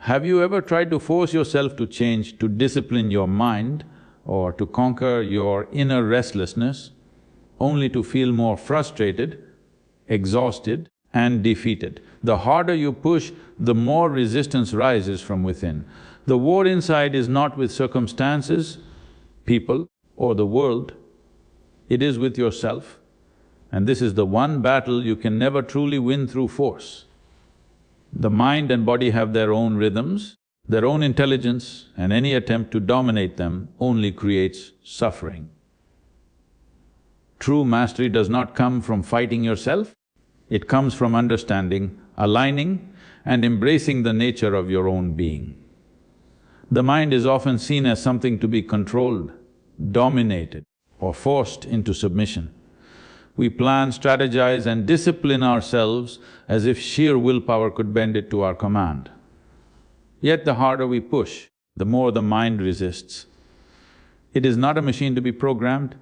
Have you ever tried to force yourself to change, to discipline your mind or to conquer your inner restlessness, only to feel more frustrated, exhausted and defeated? The harder you push, the more resistance rises from within. The war inside is not with circumstances, people or the world, it is with yourself. And this is the one battle you can never truly win through force. The mind and body have their own rhythms, their own intelligence, and any attempt to dominate them only creates suffering. True mastery does not come from fighting yourself, it comes from understanding, aligning and embracing the nature of your own being. The mind is often seen as something to be controlled, dominated or forced into submission. We plan, strategize and discipline ourselves as if sheer willpower could bend it to our command. Yet the harder we push, the more the mind resists. It is not a machine to be programmed,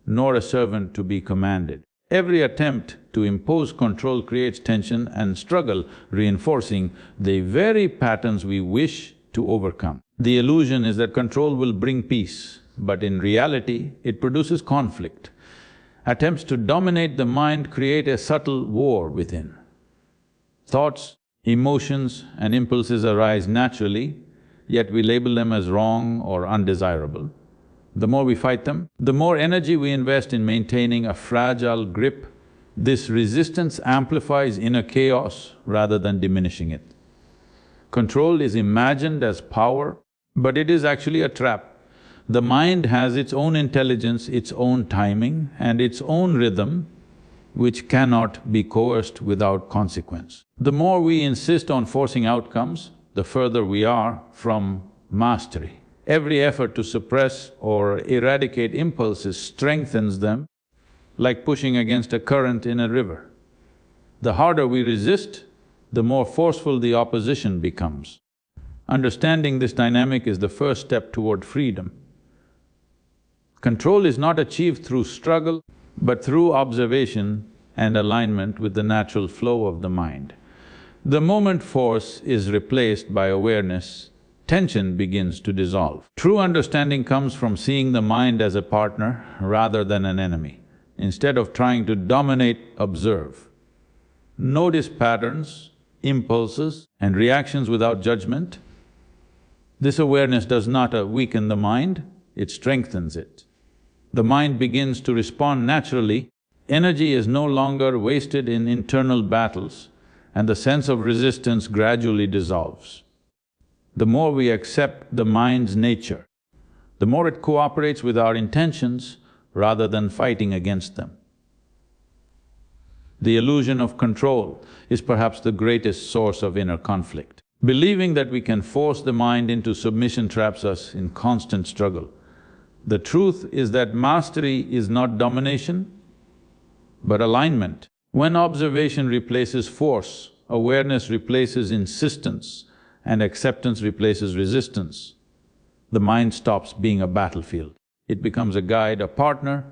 nor a servant to be commanded. Every attempt to impose control creates tension and struggle, reinforcing the very patterns we wish to overcome. The illusion is that control will bring peace, but in reality, it produces conflict. Attempts to dominate the mind create a subtle war within. Thoughts, emotions and impulses arise naturally, yet we label them as wrong or undesirable. The more we fight them, the more energy we invest in maintaining a fragile grip. This resistance amplifies inner chaos rather than diminishing it. Control is imagined as power, but it is actually a trap. The mind has its own intelligence, its own timing and its own rhythm, which cannot be coerced without consequence. The more we insist on forcing outcomes, the further we are from mastery. Every effort to suppress or eradicate impulses strengthens them, like pushing against a current in a river. The harder we resist, the more forceful the opposition becomes. Understanding this dynamic is the first step toward freedom. Control is not achieved through struggle, but through observation and alignment with the natural flow of the mind. The moment force is replaced by awareness, tension begins to dissolve. True understanding comes from seeing the mind as a partner rather than an enemy. Instead of trying to dominate, observe. Notice patterns, impulses and reactions without judgment. This awareness does not weaken the mind, it strengthens it. The mind begins to respond naturally, energy is no longer wasted in internal battles, and the sense of resistance gradually dissolves. The more we accept the mind's nature, the more it cooperates with our intentions rather than fighting against them. The illusion of control is perhaps the greatest source of inner conflict. Believing that we can force the mind into submission traps us in constant struggle. The truth is that mastery is not domination, but alignment. When observation replaces force, awareness replaces insistence, and acceptance replaces resistance, the mind stops being a battlefield. It becomes a guide, a partner,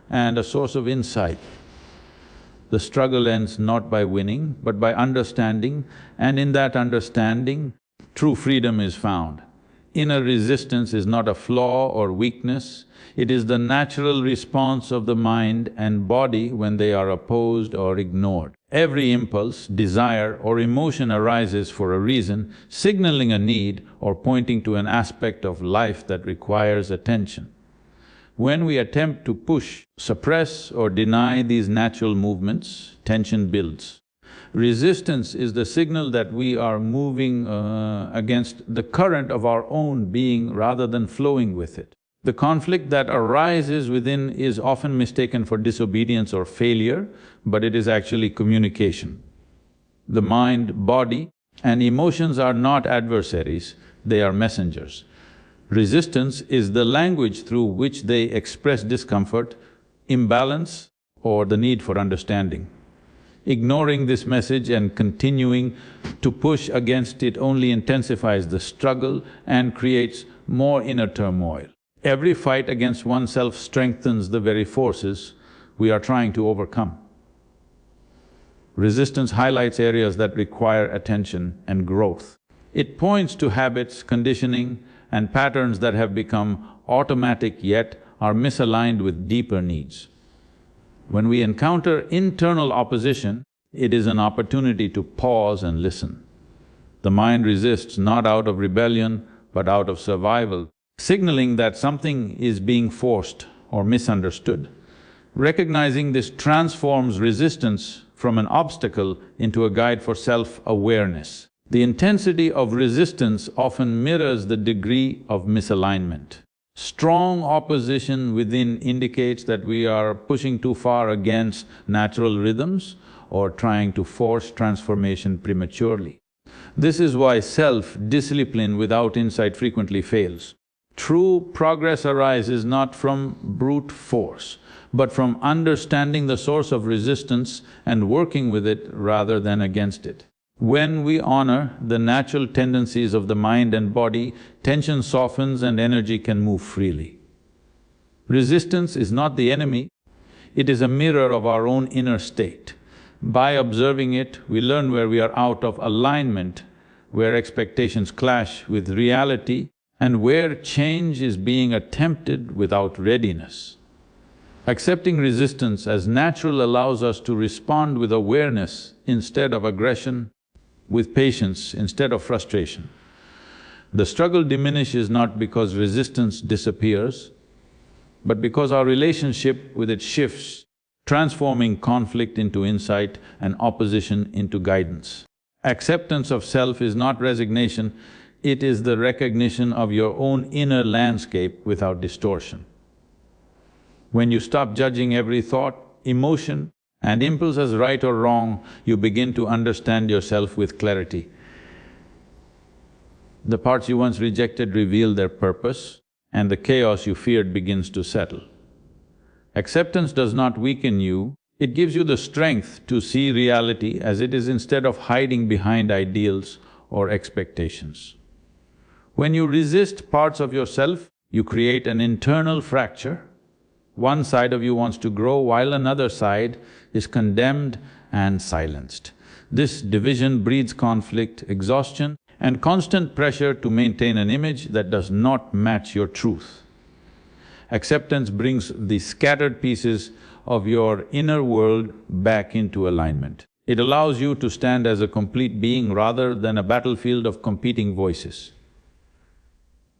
and a source of insight. The struggle ends not by winning, but by understanding, and in that understanding, true freedom is found. Inner resistance is not a flaw or weakness, it is the natural response of the mind and body when they are opposed or ignored. Every impulse, desire or emotion arises for a reason, signaling a need or pointing to an aspect of life that requires attention. When we attempt to push, suppress or deny these natural movements, tension builds. Resistance is the signal that we are moving against the current of our own being rather than flowing with it. The conflict that arises within is often mistaken for disobedience or failure, but it is actually communication. The mind, body and emotions are not adversaries, they are messengers. Resistance is the language through which they express discomfort, imbalance or the need for understanding. Ignoring this message and continuing to push against it only intensifies the struggle and creates more inner turmoil. Every fight against oneself strengthens the very forces we are trying to overcome. Resistance highlights areas that require attention and growth. It points to habits, conditioning, and patterns that have become automatic yet are misaligned with deeper needs. When we encounter internal opposition, it is an opportunity to pause and listen. The mind resists not out of rebellion, but out of survival, signaling that something is being forced or misunderstood. Recognizing this transforms resistance from an obstacle into a guide for self-awareness. The intensity of resistance often mirrors the degree of misalignment. Strong opposition within indicates that we are pushing too far against natural rhythms or trying to force transformation prematurely. This is why self-discipline without insight frequently fails. True progress arises not from brute force, but from understanding the source of resistance and working with it rather than against it. When we honor the natural tendencies of the mind and body, tension softens and energy can move freely. Resistance is not the enemy, it is a mirror of our own inner state. By observing it, we learn where we are out of alignment, where expectations clash with reality, and where change is being attempted without readiness. Accepting resistance as natural allows us to respond with awareness instead of aggression, with patience instead of frustration. The struggle diminishes not because resistance disappears, but because our relationship with it shifts, transforming conflict into insight and opposition into guidance. Acceptance of self is not resignation, it is the recognition of your own inner landscape without distortion. When you stop judging every thought, emotion, and impulse as right or wrong, you begin to understand yourself with clarity. The parts you once rejected reveal their purpose, and the chaos you feared begins to settle. Acceptance does not weaken you, it gives you the strength to see reality as it is instead of hiding behind ideals or expectations. When you resist parts of yourself, you create an internal fracture. One side of you wants to grow while another side is condemned and silenced. This division breeds conflict, exhaustion, and constant pressure to maintain an image that does not match your truth. Acceptance brings the scattered pieces of your inner world back into alignment. It allows you to stand as a complete being rather than a battlefield of competing voices.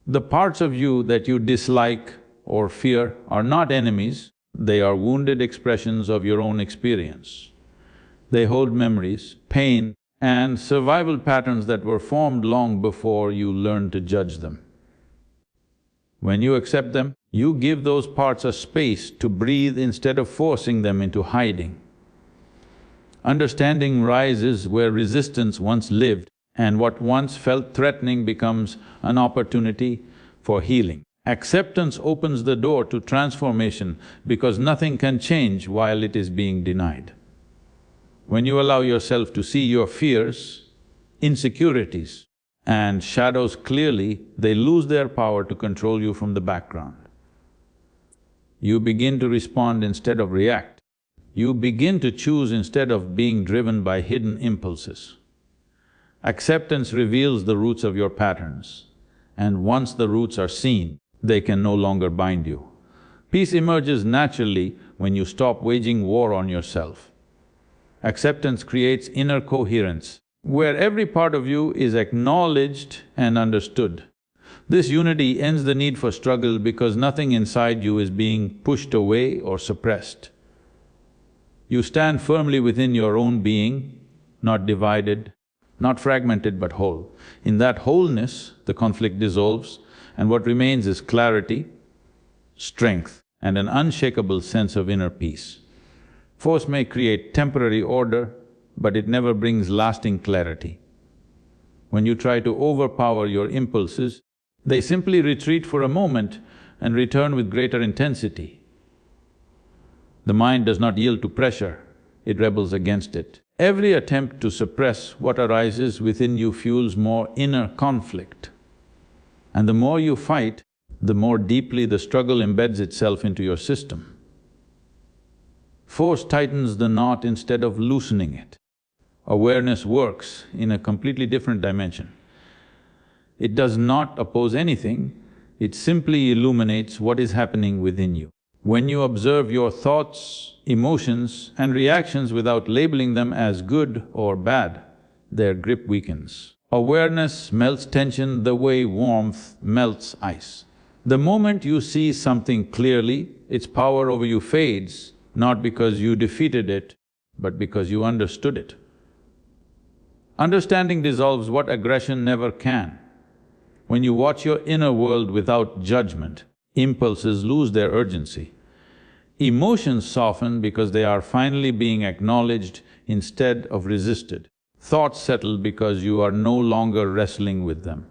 The parts of you that you dislike or fear are not enemies, they are wounded expressions of your own experience. They hold memories, pain, and survival patterns that were formed long before you learned to judge them. When you accept them, you give those parts a space to breathe instead of forcing them into hiding. Understanding rises where resistance once lived, and what once felt threatening becomes an opportunity for healing. Acceptance opens the door to transformation because nothing can change while it is being denied. When you allow yourself to see your fears, insecurities, and shadows clearly, they lose their power to control you from the background. You begin to respond instead of react. You begin to choose instead of being driven by hidden impulses. Acceptance reveals the roots of your patterns, and once the roots are seen, they can no longer bind you. Peace emerges naturally when you stop waging war on yourself. Acceptance creates inner coherence, where every part of you is acknowledged and understood. This unity ends the need for struggle because nothing inside you is being pushed away or suppressed. You stand firmly within your own being, not divided, not fragmented but whole. In that wholeness, the conflict dissolves, and what remains is clarity, strength, and an unshakable sense of inner peace. Force may create temporary order, but it never brings lasting clarity. When you try to overpower your impulses, they simply retreat for a moment and return with greater intensity. The mind does not yield to pressure, it rebels against it. Every attempt to suppress what arises within you fuels more inner conflict. And the more you fight, the more deeply the struggle embeds itself into your system. Force tightens the knot instead of loosening it. Awareness works in a completely different dimension. It does not oppose anything, it simply illuminates what is happening within you. When you observe your thoughts, emotions and reactions without labeling them as good or bad, their grip weakens. Awareness melts tension the way warmth melts ice. The moment you see something clearly, its power over you fades, not because you defeated it, but because you understood it. Understanding dissolves what aggression never can. When you watch your inner world without judgment, impulses lose their urgency. Emotions soften because they are finally being acknowledged instead of resisted. Thoughts settle because you are no longer wrestling with them.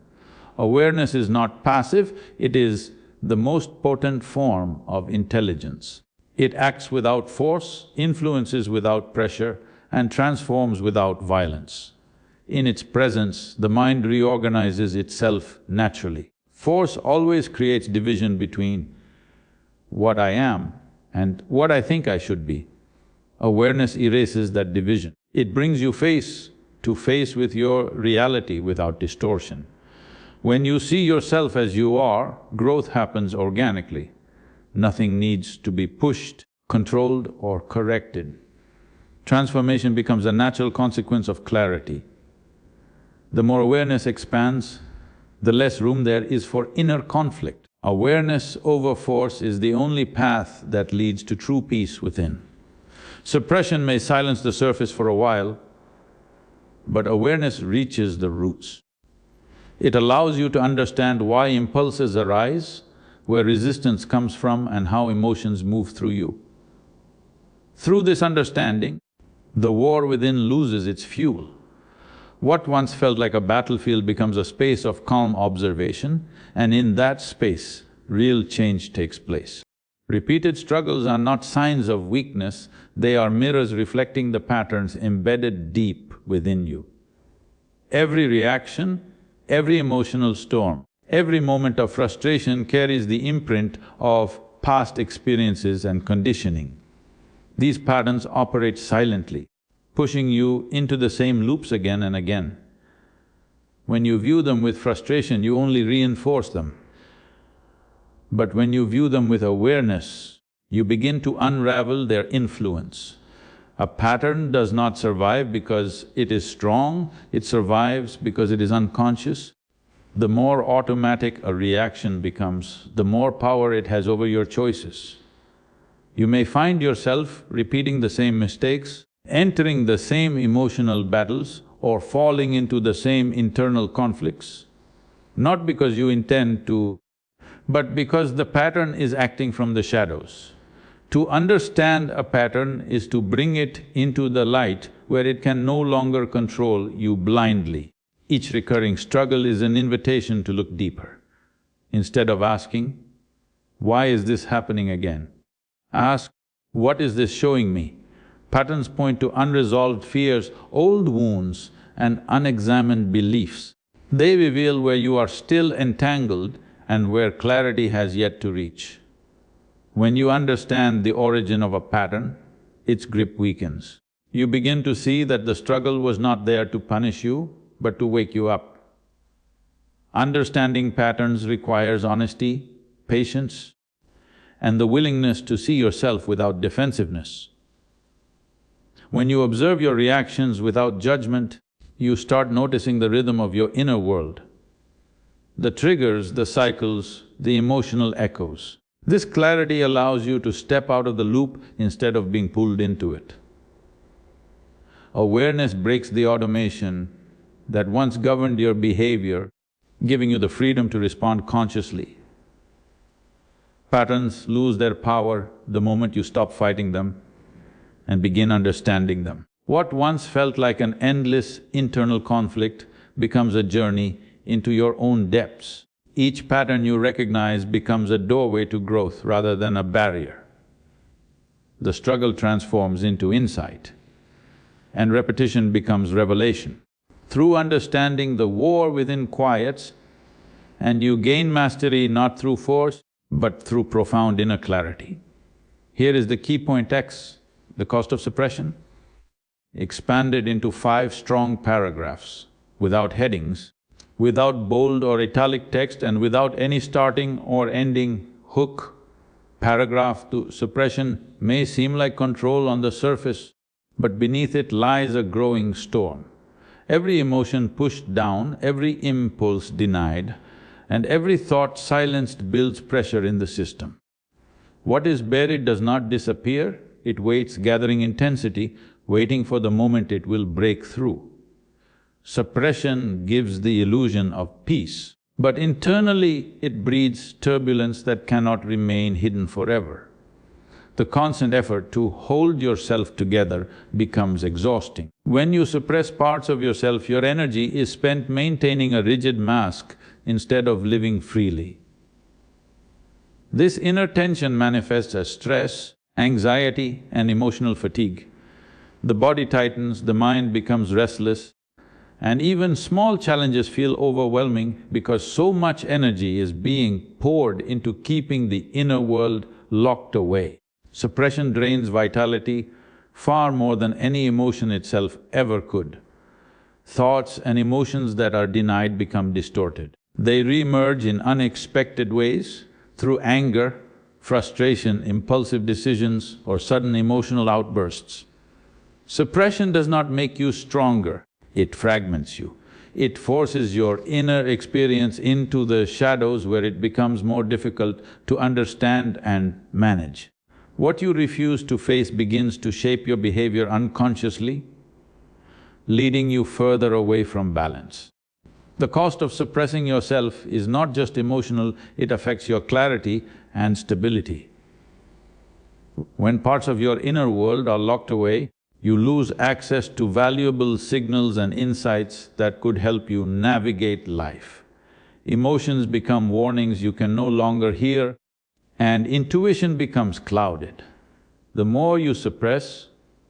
Awareness is not passive, it is the most potent form of intelligence. It acts without force, influences without pressure, and transforms without violence. In its presence, the mind reorganizes itself naturally. Force always creates division between what I am and what I think I should be. Awareness erases that division. It brings you face to face with your reality without distortion. When you see yourself as you are, growth happens organically. Nothing needs to be pushed, controlled or corrected. Transformation becomes a natural consequence of clarity. The more awareness expands, the less room there is for inner conflict. Awareness over force is the only path that leads to true peace within. Suppression may silence the surface for a while, but awareness reaches the roots. It allows you to understand why impulses arise, where resistance comes from and how emotions move through you. Through this understanding, the war within loses its fuel. What once felt like a battlefield becomes a space of calm observation, and in that space, real change takes place. Repeated struggles are not signs of weakness, they are mirrors reflecting the patterns embedded deep within you. Every reaction, every emotional storm, every moment of frustration carries the imprint of past experiences and conditioning. These patterns operate silently, pushing you into the same loops again and again. When you view them with frustration, you only reinforce them. But when you view them with awareness, you begin to unravel their influence. A pattern does not survive because it is strong, it survives because it is unconscious. The more automatic a reaction becomes, the more power it has over your choices. You may find yourself repeating the same mistakes, entering the same emotional battles or falling into the same internal conflicts, not because you intend to, but because the pattern is acting from the shadows. To understand a pattern is to bring it into the light where it can no longer control you blindly. Each recurring struggle is an invitation to look deeper. Instead of asking, why is this happening again? Ask, what is this showing me? Patterns point to unresolved fears, old wounds and unexamined beliefs. They reveal where you are still entangled and where clarity has yet to reach. When you understand the origin of a pattern, its grip weakens. You begin to see that the struggle was not there to punish you, but to wake you up. Understanding patterns requires honesty, patience, and the willingness to see yourself without defensiveness. When you observe your reactions without judgment, you start noticing the rhythm of your inner world, the triggers, the cycles, the emotional echoes. This clarity allows you to step out of the loop instead of being pulled into it. Awareness breaks the automation that once governed your behavior, giving you the freedom to respond consciously. Patterns lose their power the moment you stop fighting them and begin understanding them. What once felt like an endless internal conflict becomes a journey into your own depths. Each pattern you recognize becomes a doorway to growth rather than a barrier. The struggle transforms into insight, and repetition becomes revelation. Through understanding, the war within quiets, and you gain mastery not through force, but through profound inner clarity. Here is the key point X, the cost of suppression, expanded into 5 strong paragraphs, without headings, without bold or italic text and without any starting or ending hook, paragraph. To suppression may seem like control on the surface, but beneath it lies a growing storm. Every emotion pushed down, every impulse denied, and every thought silenced builds pressure in the system. What is buried does not disappear, it waits, gathering intensity, waiting for the moment it will break through. Suppression gives the illusion of peace, but internally it breeds turbulence that cannot remain hidden forever. The constant effort to hold yourself together becomes exhausting. When you suppress parts of yourself, your energy is spent maintaining a rigid mask instead of living freely. This inner tension manifests as stress, anxiety, and emotional fatigue. The body tightens, the mind becomes restless, and even small challenges feel overwhelming because so much energy is being poured into keeping the inner world locked away. Suppression drains vitality far more than any emotion itself ever could. Thoughts and emotions that are denied become distorted. They re-emerge in unexpected ways through anger, frustration, impulsive decisions, or sudden emotional outbursts. Suppression does not make you stronger, it fragments you. It forces your inner experience into the shadows where it becomes more difficult to understand and manage. What you refuse to face begins to shape your behavior unconsciously, leading you further away from balance. The cost of suppressing yourself is not just emotional, it affects your clarity and stability. When parts of your inner world are locked away, you lose access to valuable signals and insights that could help you navigate life. Emotions become warnings you can no longer hear, and intuition becomes clouded. The more you suppress,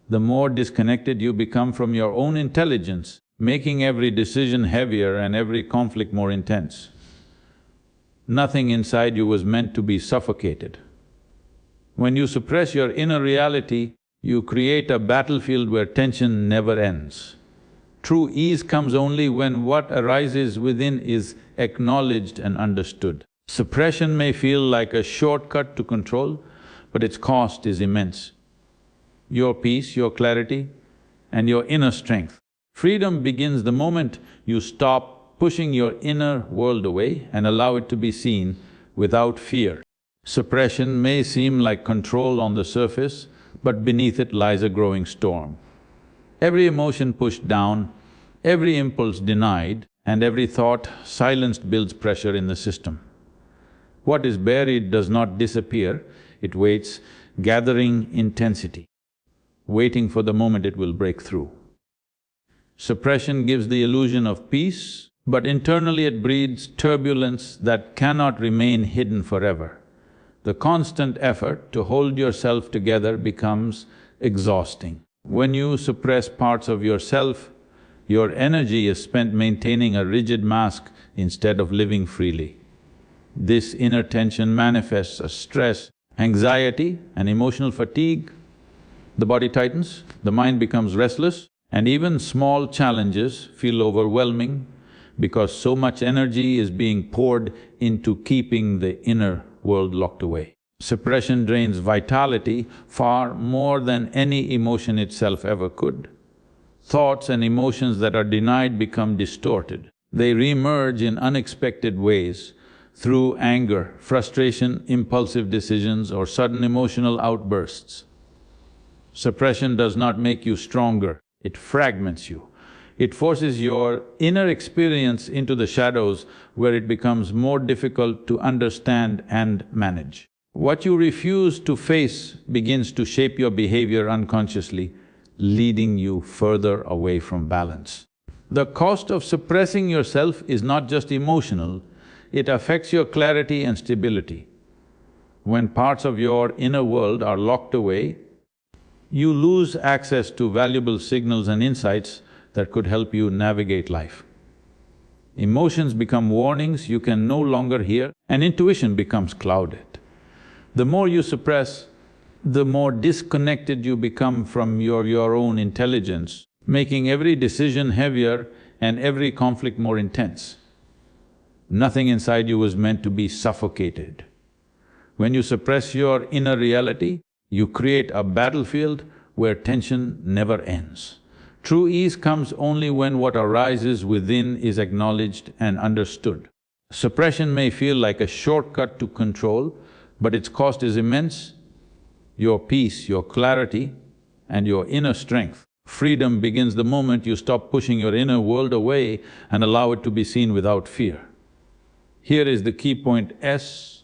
the more disconnected you become from your own intelligence, making every decision heavier and every conflict more intense. Nothing inside you was meant to be suffocated. When you suppress your inner reality, you create a battlefield where tension never ends. True ease comes only when what arises within is acknowledged and understood. Suppression may feel like a shortcut to control, but its cost is immense. Your peace, your clarity, and your inner strength. Freedom begins the moment you stop pushing your inner world away and allow it to be seen without fear. Suppression may seem like control on the surface, but beneath it lies a growing storm. Every emotion pushed down, every impulse denied, and every thought silenced builds pressure in the system. What is buried does not disappear, it waits, gathering intensity, waiting for the moment it will break through. Suppression gives the illusion of peace, but internally it breeds turbulence that cannot remain hidden forever. The constant effort to hold yourself together becomes exhausting. When you suppress parts of yourself, your energy is spent maintaining a rigid mask instead of living freely. This inner tension manifests as stress, anxiety, and emotional fatigue. The body tightens, the mind becomes restless, and even small challenges feel overwhelming because so much energy is being poured into keeping the inner world locked away. Suppression drains vitality far more than any emotion itself ever could. Thoughts and emotions that are denied become distorted. They re-emerge in unexpected ways through anger, frustration, impulsive decisions, or sudden emotional outbursts. Suppression does not make you stronger, it fragments you. It forces your inner experience into the shadows where it becomes more difficult to understand and manage. What you refuse to face begins to shape your behavior unconsciously, leading you further away from balance. The cost of suppressing yourself is not just emotional, it affects your clarity and stability. When parts of your inner world are locked away, you lose access to valuable signals and insights that could help you navigate life. Emotions become warnings you can no longer hear, and intuition becomes clouded. The more you suppress, the more disconnected you become from your own intelligence, making every decision heavier and every conflict more intense. Nothing inside you was meant to be suffocated. When you suppress your inner reality, you create a battlefield where tension never ends. True ease comes only when what arises within is acknowledged and understood. Suppression may feel like a shortcut to control, but its cost is immense. Your peace, your clarity, and your inner strength. Freedom begins the moment you stop pushing your inner world away and allow it to be seen without fear. Here is the key point S,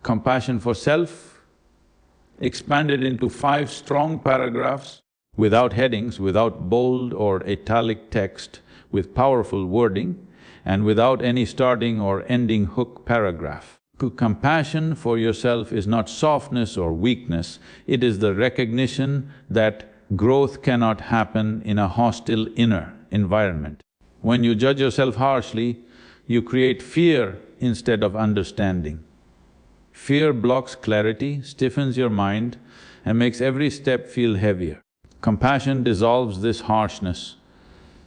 compassion for self, expanded into 5 strong paragraphs, without headings, without bold or italic text, with powerful wording, and without any starting or ending hook paragraph. Compassion for yourself is not softness or weakness, it is the recognition that growth cannot happen in a hostile inner environment. When you judge yourself harshly, you create fear instead of understanding. Fear blocks clarity, stiffens your mind, and makes every step feel heavier. Compassion dissolves this harshness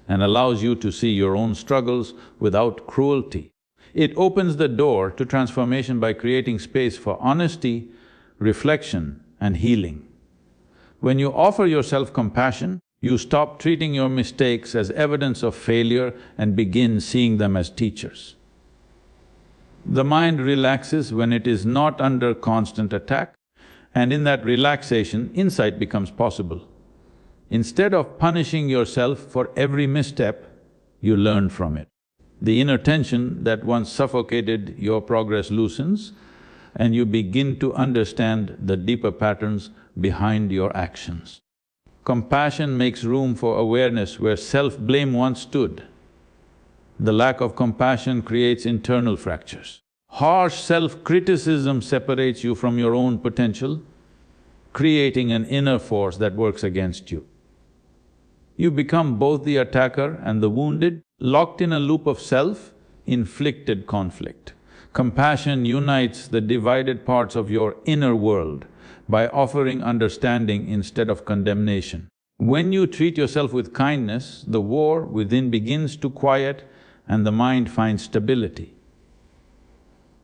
and allows you to see your own struggles without cruelty. It opens the door to transformation by creating space for honesty, reflection, and healing. When you offer yourself compassion, you stop treating your mistakes as evidence of failure and begin seeing them as teachers. The mind relaxes when it is not under constant attack, and in that relaxation, insight becomes possible. Instead of punishing yourself for every misstep, you learn from it. The inner tension that once suffocated your progress loosens, and you begin to understand the deeper patterns behind your actions. Compassion makes room for awareness where self-blame once stood. The lack of compassion creates internal fractures. Harsh self-criticism separates you from your own potential, creating an inner force that works against you. You become both the attacker and the wounded, locked in a loop of self-inflicted conflict. Compassion unites the divided parts of your inner world by offering understanding instead of condemnation. When you treat yourself with kindness, the war within begins to quiet and the mind finds stability.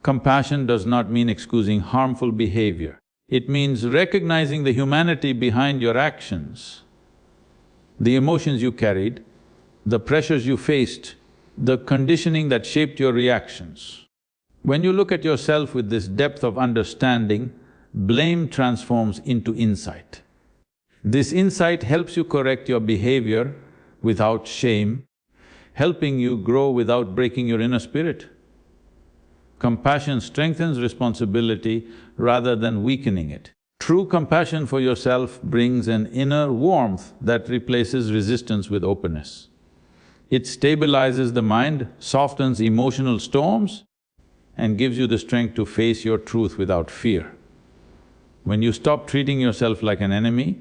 Compassion does not mean excusing harmful behavior. It means recognizing the humanity behind your actions, the emotions you carried, the pressures you faced, the conditioning that shaped your reactions. When you look at yourself with this depth of understanding, blame transforms into insight. This insight helps you correct your behavior without shame, helping you grow without breaking your inner spirit. Compassion strengthens responsibility rather than weakening it. True compassion for yourself brings an inner warmth that replaces resistance with openness. It stabilizes the mind, softens emotional storms, and gives you the strength to face your truth without fear. When you stop treating yourself like an enemy,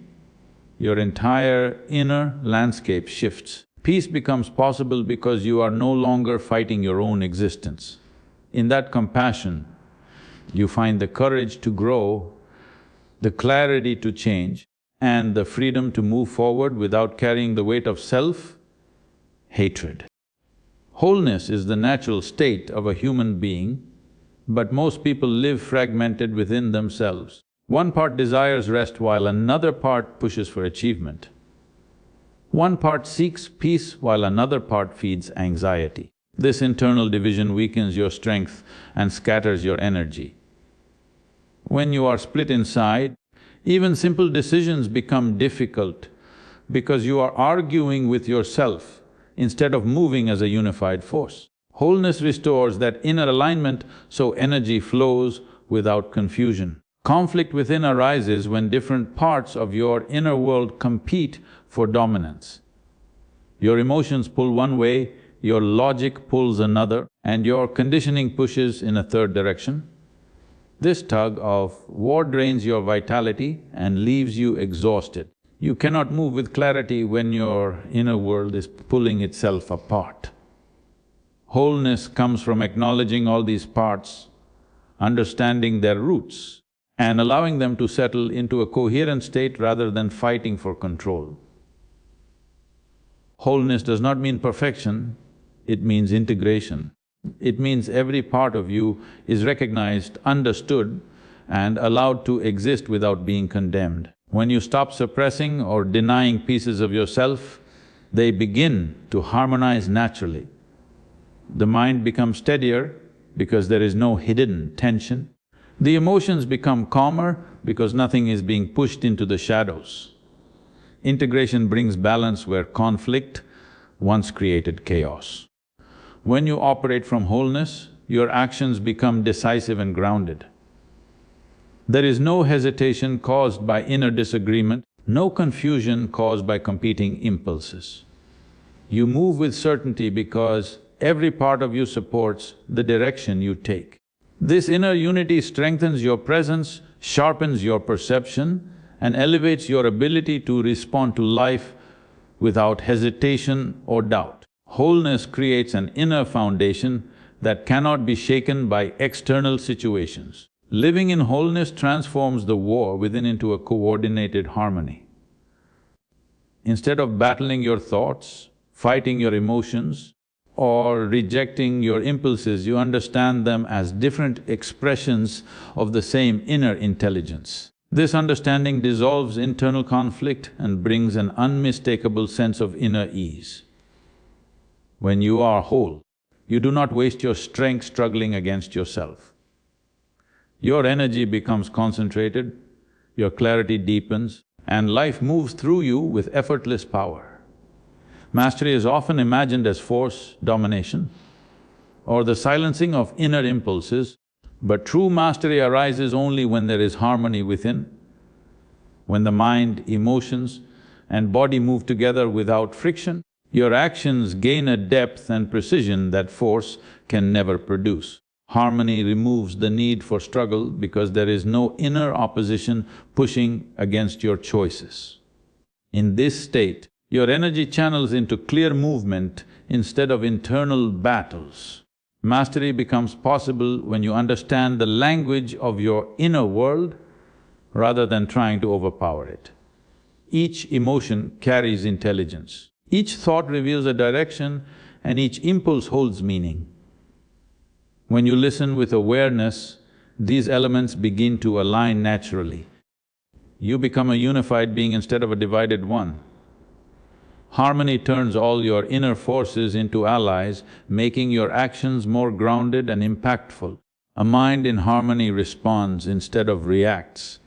your entire inner landscape shifts. Peace becomes possible because you are no longer fighting your own existence. In that compassion, you find the courage to grow, the clarity to change, and the freedom to move forward without carrying the weight of self-hatred. Wholeness is the natural state of a human being, but most people live fragmented within themselves. One part desires rest while another part pushes for achievement. One part seeks peace while another part feeds anxiety. This internal division weakens your strength and scatters your energy. When you are split inside, even simple decisions become difficult because you are arguing with yourself instead of moving as a unified force. Wholeness restores that inner alignment so energy flows without confusion. Conflict within arises when different parts of your inner world compete for dominance. Your emotions pull one way, your logic pulls another, and your conditioning pushes in a third direction. This tug of war drains your vitality and leaves you exhausted. You cannot move with clarity when your inner world is pulling itself apart. Wholeness comes from acknowledging all these parts, understanding their roots, and allowing them to settle into a coherent state rather than fighting for control. Wholeness does not mean perfection, it means integration. It means every part of you is recognized, understood, and allowed to exist without being condemned. When you stop suppressing or denying pieces of yourself, they begin to harmonize naturally. The mind becomes steadier because there is no hidden tension. The emotions become calmer because nothing is being pushed into the shadows. Integration brings balance where conflict once created chaos. When you operate from wholeness, your actions become decisive and grounded. There is no hesitation caused by inner disagreement, no confusion caused by competing impulses. You move with certainty because every part of you supports the direction you take. This inner unity strengthens your presence, sharpens your perception, and elevates your ability to respond to life without hesitation or doubt. Wholeness creates an inner foundation that cannot be shaken by external situations. Living in wholeness transforms the war within into a coordinated harmony. Instead of battling your thoughts, fighting your emotions, or rejecting your impulses, you understand them as different expressions of the same inner intelligence. This understanding dissolves internal conflict and brings an unmistakable sense of inner ease. When you are whole, you do not waste your strength struggling against yourself. Your energy becomes concentrated, your clarity deepens, and life moves through you with effortless power. Mastery is often imagined as force, domination, or the silencing of inner impulses, but true mastery arises only when there is harmony within, when the mind, emotions, and body move together without friction. Your actions gain a depth and precision that force can never produce. Harmony removes the need for struggle because there is no inner opposition pushing against your choices. In this state, your energy channels into clear movement instead of internal battles. Mastery becomes possible when you understand the language of your inner world rather than trying to overpower it. Each emotion carries intelligence. Each thought reveals a direction and each impulse holds meaning. When you listen with awareness, these elements begin to align naturally. You become a unified being instead of a divided one. Harmony turns all your inner forces into allies, making your actions more grounded and impactful. A mind in harmony responds instead of reacts.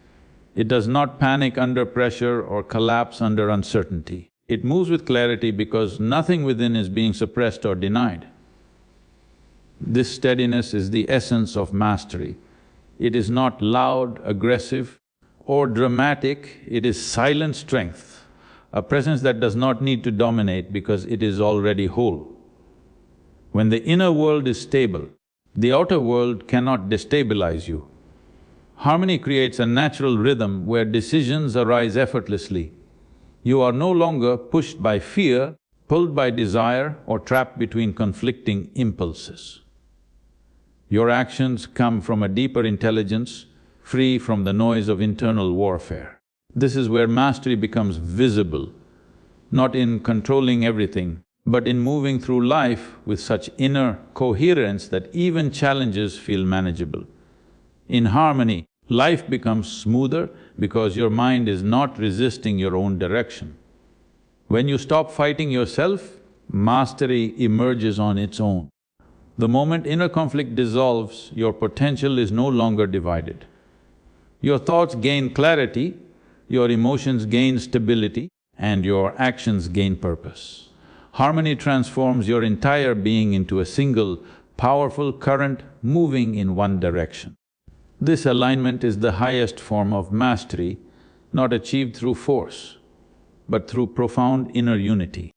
It does not panic under pressure or collapse under uncertainty. It moves with clarity because nothing within is being suppressed or denied. This steadiness is the essence of mastery. It is not loud, aggressive, or dramatic, it is silent strength, a presence that does not need to dominate because it is already whole. When the inner world is stable, the outer world cannot destabilize you. Harmony creates a natural rhythm where decisions arise effortlessly. You are no longer pushed by fear, pulled by desire, or trapped between conflicting impulses. Your actions come from a deeper intelligence, free from the noise of internal warfare. This is where mastery becomes visible, not in controlling everything, but in moving through life with such inner coherence that even challenges feel manageable. In harmony, life becomes smoother because your mind is not resisting your own direction. When you stop fighting yourself, mastery emerges on its own. The moment inner conflict dissolves, your potential is no longer divided. Your thoughts gain clarity, your emotions gain stability, and your actions gain purpose. Harmony transforms your entire being into a single, powerful current moving in one direction. This alignment is the highest form of mastery, not achieved through force, but through profound inner unity.